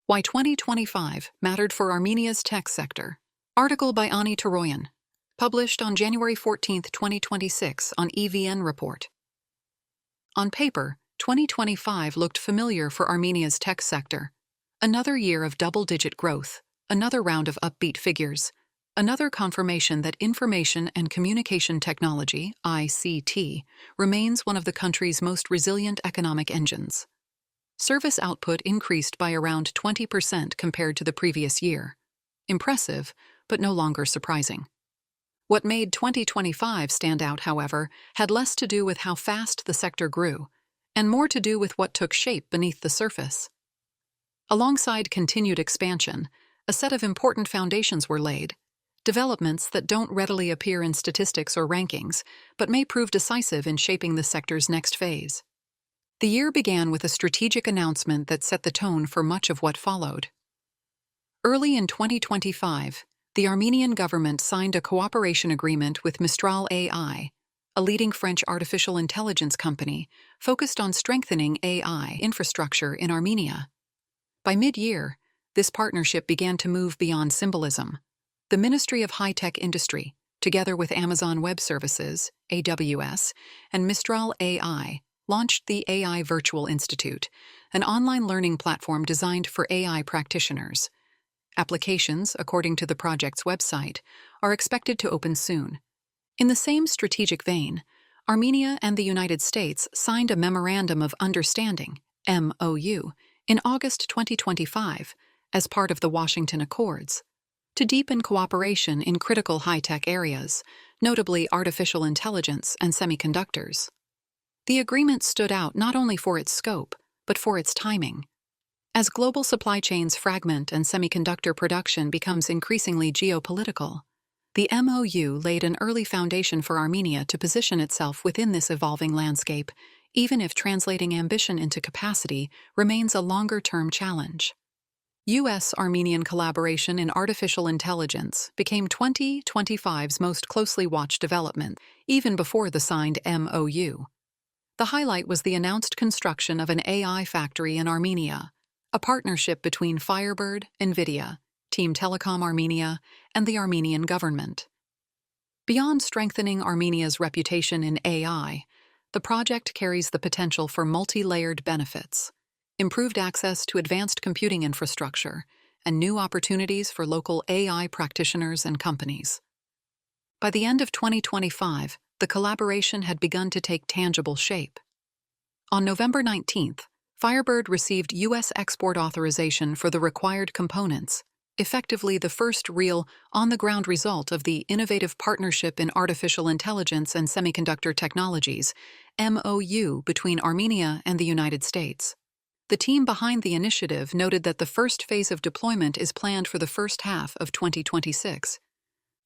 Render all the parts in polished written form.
Why 2025 Mattered for Armenia's Tech Sector. Article by Toroyan. Published on January 14, 2026 on EVN Report. On paper, 2025 looked familiar for Armenia's tech sector. Another year of double-digit growth, another round of upbeat figures, another confirmation that information and communication technology, ICT, remains one of the country's most resilient economic engines. Service output increased by around 20% compared to the previous year. Impressive, but no longer surprising. What made 2025 stand out, however, had less to do with how fast the sector grew, and more to do with what took shape beneath the surface. Alongside continued expansion, a set of important foundations were laid, developments that don't readily appear in statistics or rankings, but may prove decisive in shaping the sector's next phase. The year began with a strategic announcement that set the tone for much of what followed. Early in 2025, the Armenian government signed a cooperation agreement with Mistral AI, a leading French artificial intelligence company focused on strengthening AI infrastructure in Armenia. By mid-year, this partnership began to move beyond symbolism. The Ministry of High-Tech Industry, together with Amazon Web Services, AWS, and Mistral AI, launched the AI Virtual Institute, an online learning platform designed for AI practitioners. Applications, according to the project's website, are expected to open soon. In the same strategic vein, Armenia and the United States signed a Memorandum of Understanding, MOU, in August 2025 as part of the Washington Accords, to deepen cooperation in critical high-tech areas, notably artificial intelligence and semiconductors. The agreement stood out not only for its scope, but for its timing. As global supply chains fragment and semiconductor production becomes increasingly geopolitical, the MOU laid an early foundation for Armenia to position itself within this evolving landscape, even if translating ambition into capacity remains a longer-term challenge. U.S.-Armenian collaboration in artificial intelligence became 2025's most closely watched development, even before the signed MOU. The highlight was the announced construction of an AI factory in Armenia, a partnership between Firebird, NVIDIA, Team Telecom Armenia, and the Armenian government. Beyond strengthening Armenia's reputation in AI, the project carries the potential for multi-layered benefits, improved access to advanced computing infrastructure, and new opportunities for local AI practitioners and companies. By the end of 2025, the collaboration had begun to take tangible shape. On November 19th, Firebird received U.S. export authorization for the required components, effectively the first real, on-the-ground result of the Innovative Partnership in Artificial Intelligence and Semiconductor Technologies, MOU, between Armenia and the United States. The team behind the initiative noted that the first phase of deployment is planned for the first half of 2026.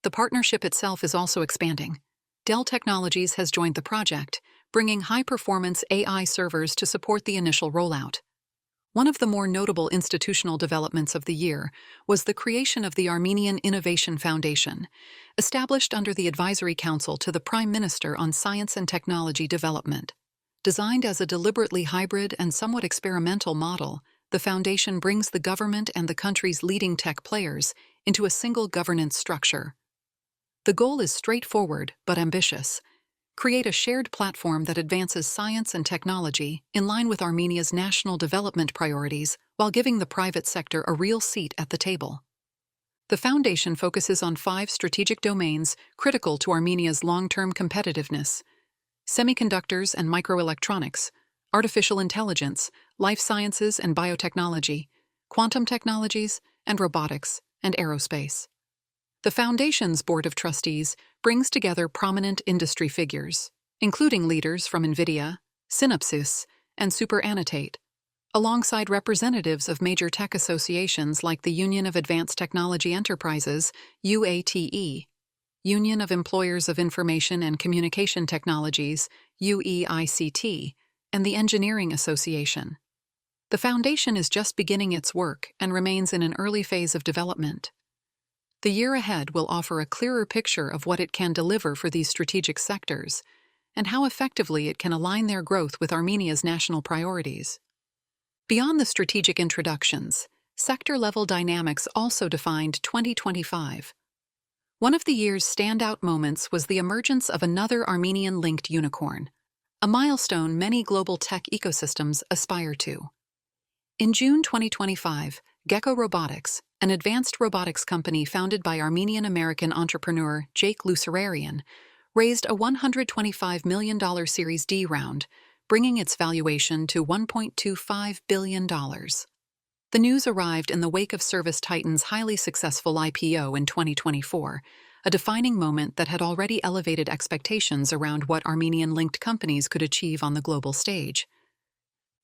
The partnership itself is also expanding. Dell Technologies has joined the project, bringing high-performance AI servers to support the initial rollout. One of the more notable institutional developments of the year was the creation of the Armenian Innovation Foundation, established under the Advisory Council to the Prime Minister on Science and Technology Development. Designed as a deliberately hybrid and somewhat experimental model, the foundation brings the government and the country's leading tech players into a single governance structure. The goal is straightforward but ambitious: create a shared platform that advances science and technology in line with Armenia's national development priorities while giving the private sector a real seat at the table. The foundation focuses on 5 strategic domains critical to Armenia's long-term competitiveness: semiconductors and microelectronics, artificial intelligence, life sciences and biotechnology, quantum technologies, and robotics and aerospace. The Foundation's Board of Trustees brings together prominent industry figures, including leaders from NVIDIA, Synopsys, and SuperAnnotate, alongside representatives of major tech associations like the Union of Advanced Technology Enterprises, UATE, Union of Employers of Information and Communication Technologies, UEICT, and the Engineering Association. The Foundation is just beginning its work and remains in an early phase of development. The year ahead will offer a clearer picture of what it can deliver for these strategic sectors and how effectively it can align their growth with Armenia's national priorities. Beyond the strategic introductions, sector-level dynamics also defined 2025. One of the year's standout moments was the emergence of another Armenian-linked unicorn, a milestone many global tech ecosystems aspire to. In June 2025, Gecko Robotics, an advanced robotics company founded by Armenian-American entrepreneur Jake Lucerarian, raised a $125 million Series D round, bringing its valuation to $1.25 billion. The news arrived in the wake of service Titan's highly successful IPO in 2024, a defining moment that had already elevated expectations around what Armenian-linked companies could achieve on the global stage.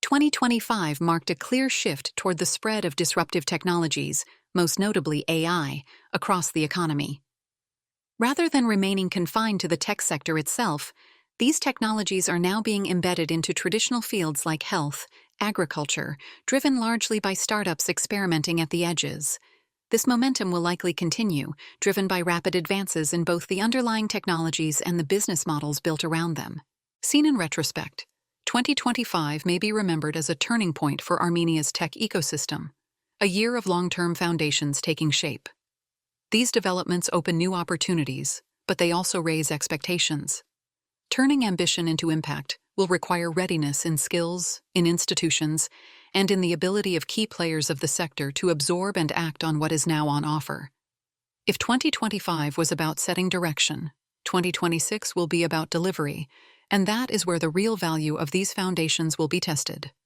2025 marked a clear shift toward the spread of disruptive technologies, most notably AI, across the economy. Rather than remaining confined to the tech sector itself, these technologies are now being embedded into traditional fields like health, agriculture, driven largely by startups experimenting at the edges. This momentum will likely continue, driven by rapid advances in both the underlying technologies and the business models built around them. Seen in retrospect, 2025 may be remembered as a turning point for Armenia's tech ecosystem, a year of long-term foundations taking shape. These developments open new opportunities, but they also raise expectations. Turning ambition into impact will require readiness in skills, in institutions, and in the ability of key players of the sector to absorb and act on what is now on offer. If 2025 was about setting direction, 2026 will be about delivery, and that is where the real value of these foundations will be tested.